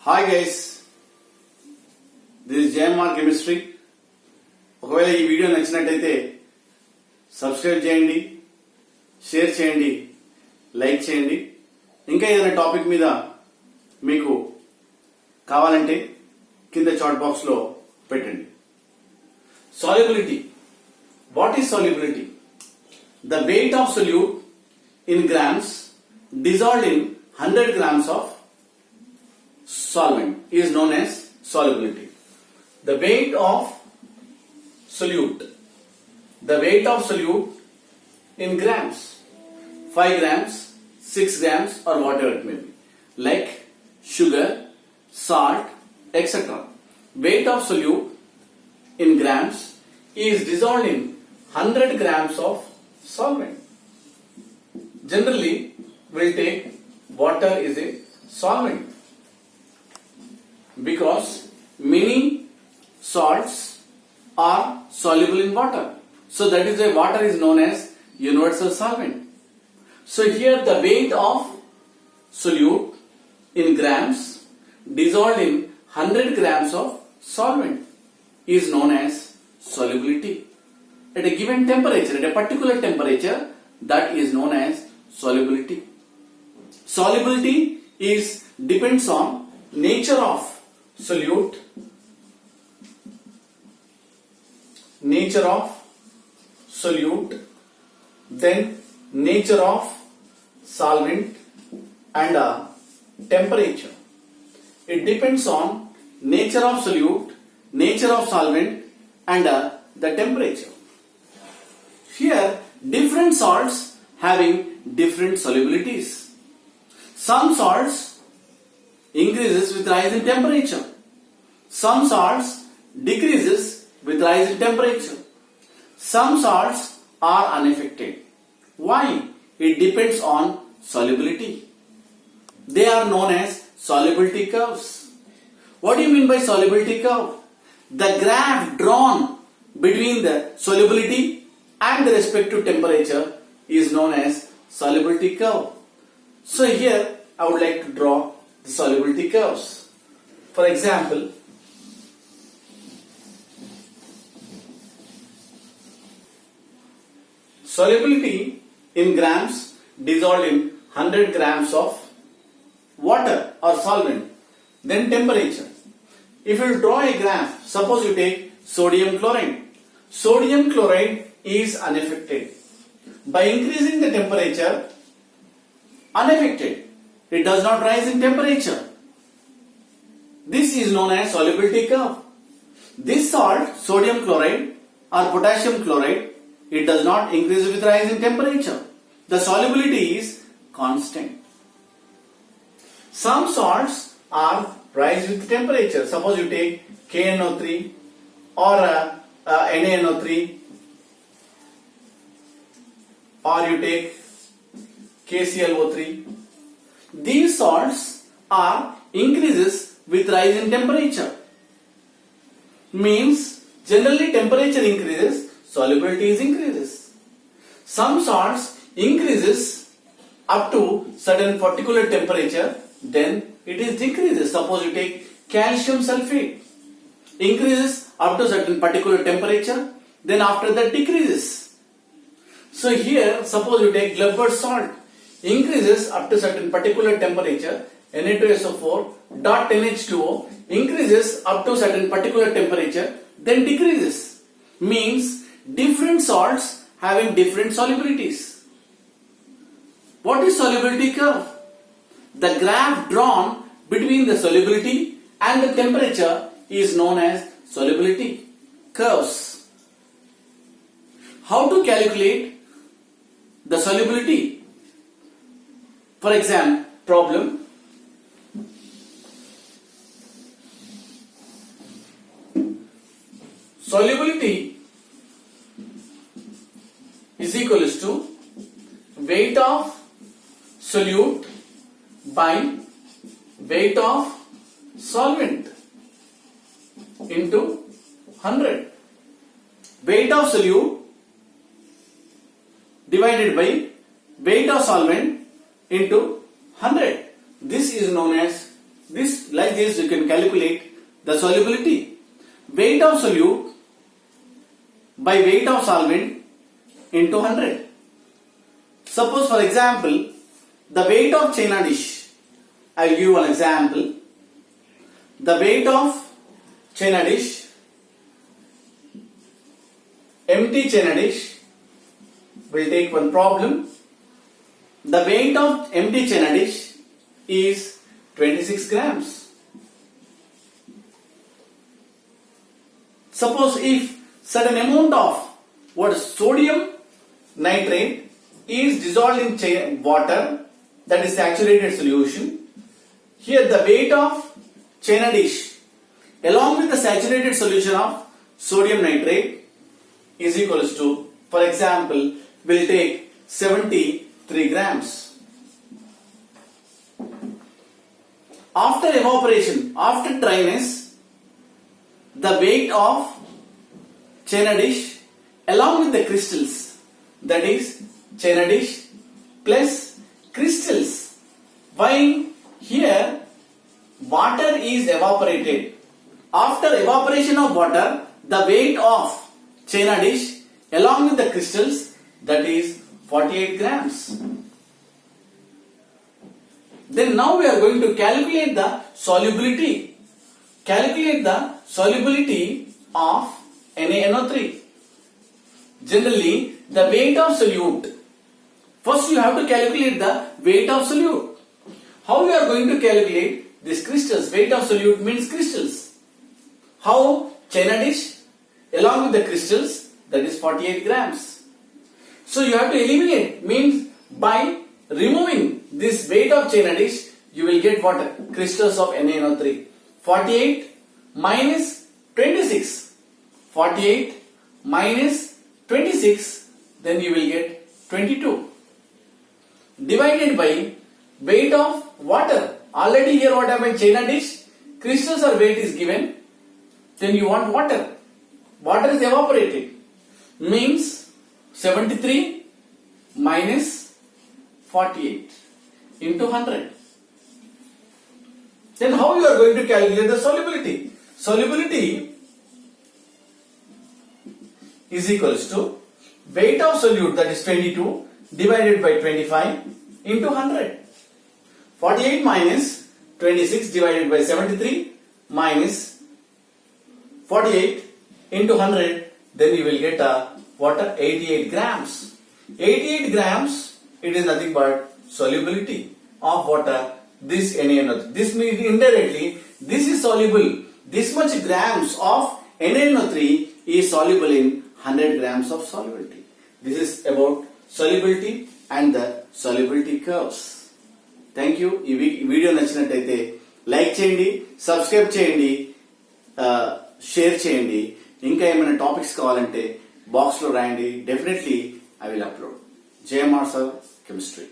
Hi guys, this JMR chemistry. ఒకవేళ ఈ video నచ్చినట్టయితే సబ్స్క్రైబ్ చేయండి, షేర్ చేయండి, లైక్ చేయండి. ఇంకా ఏదైనా టాపిక్ మీద మీకు కావాలంటే కింద చాట్ బాక్స్ లో పెట్టండి. Solubility. What is solubility? The weight of solute in grams dissolved in 100 grams of solvent is known as solubility. The weight of solute. The weight of solute in grams. 5 grams, 6 grams or whatever it may be. Like sugar, salt, etc. Weight of solute in grams is dissolved in 100 grams of solvent. Generally, we'll take water is a solvent because many salts are soluble in water. So that is why water is known as universal solvent. So here the weight of solute in grams dissolved in 100 grams of solvent is known as solubility. At a given temperature, at a particular temperature, that is known as solubility. Solubility is depends on nature of solute, then nature of solvent and temperature. It depends on nature of solute, nature of solvent and the temperature. Here different salts having different solubilities. Some salts increases with rise in temperature. Some salts decreases with rise in temperature. Some salts are unaffected. Why? It depends on solubility. They are known as solubility curves. What do you mean by solubility curve? The graph drawn between the solubility and the respective temperature is known as solubility curve. So here I would like to draw the solubility curves. For example, solubility in grams dissolved in 100 grams of water or solvent. Then temperature. If you draw a graph, suppose you take sodium chloride. Sodium chloride is unaffected. By increasing the temperature, unaffected. It does not rise in temperature. This is known as solubility curve. This salt, sodium chloride or potassium chloride, it does not increase with rise in temperature. The solubility is constant. Some salts are rise with temperature. Suppose you take KNO3 or NaNO3 or you take KClO3. These salts are increases with rise in temperature. Means generally temperature increases, solubility is increases. Some salts increases up to certain particular temperature, then it is decreases. Suppose you take calcium sulfate, increases up to certain particular temperature, then after that decreases. So here suppose you take Glauber's salt, increases up to certain particular temperature, Na2SO4 dot NH2O increases up to certain particular temperature, then decreases. Means different salts having different solubilities. What is solubility curve? The graph drawn between the solubility and the temperature is known as solubility curves. How to calculate the solubility? For example, problem. Solubility is equals to weight of solute by weight of solvent into 100. Weight of solute divided by weight of solvent into 100. This is known as this you can calculate the solubility. Weight of solute by weight of solvent into 100. Suppose for example, the weight of china dish, I will give one example. The weight of china dish, empty china dish, we'll take one problem. The weight of empty china dish is 26 grams. Suppose if certain amount of sodium nitrate is dissolved in water, that is saturated solution. Here the weight of china dish along with the saturated solution of sodium nitrate is equals to, for example, we'll take 73 grams. After evaporation, after dryness, the weight of china dish along with the crystals, that is china dish plus crystals. Why? Here water is evaporated. After evaporation of water, the weight of china dish along with the crystals, that is 48 grams. Then now we are going to calculate the solubility. Calculate the solubility of NaNO3. Generally, the weight of solute. First you have to calculate the weight of solute. How we are going to calculate this crystals? Weight of solute means crystals. How? China dish along with the crystals, that is 48 grams. So you have to eliminate, means by removing this weight of china dish, you will get what? Crystals of NaNO3. 48 minus 26. 48 minus 26, then you will get 22. Divided by weight of water. Already here what happened? China dish, crystals or weight is given. Then you want water. Water is evaporated. Means 73 minus 48 into 100. Then how you are going to calculate the solubility? Solubility is equals to weight of solute, that is 22, divided by 25 into 100. 48 minus 26 divided by 73 minus 48 into 100, then you will get water 88 grams. 88 grams, it is nothing but solubility of water, this NaNO3. This means indirectly, this is soluble. This much grams of NaNO3 is soluble in 100 grams of solubility. This is about solubility and the solubility curves. Thank you. ఈ video నచ్చినట్టయితే like చేయండి, subscribe చేయండి, share చేయండి. ఇంకా ఏమైనా topics కావాలంటే box లో రాయండి. Definitely I will upload. JMR Sir Chemistry.